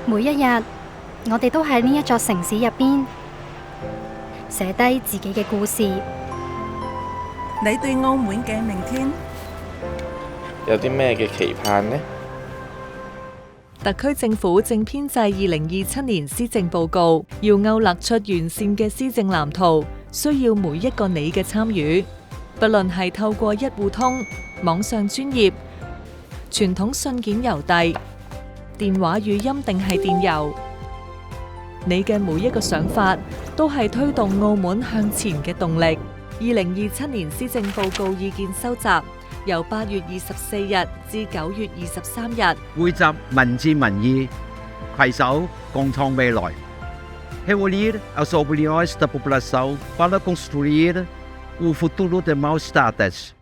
每一日，我哋都喺呢一座城市入邊寫低自己嘅故事。你對澳門嘅明天有啲咩嘅期盼呢？特區政府正編製2027年施政報告，要勾勒出完善嘅施政藍圖，需要每一個你嘅參與。不論係透過一戶通、網上專頁、傳統信件郵遞、電話語音定係電郵，你嘅每一個想法都係推動澳門向前嘅動力。2027年施政報告意見收集，由8月24日至9月23日，匯集民智民意，攜手共創未來。Reunir as opiniões da população para construir o futuro de mais datas.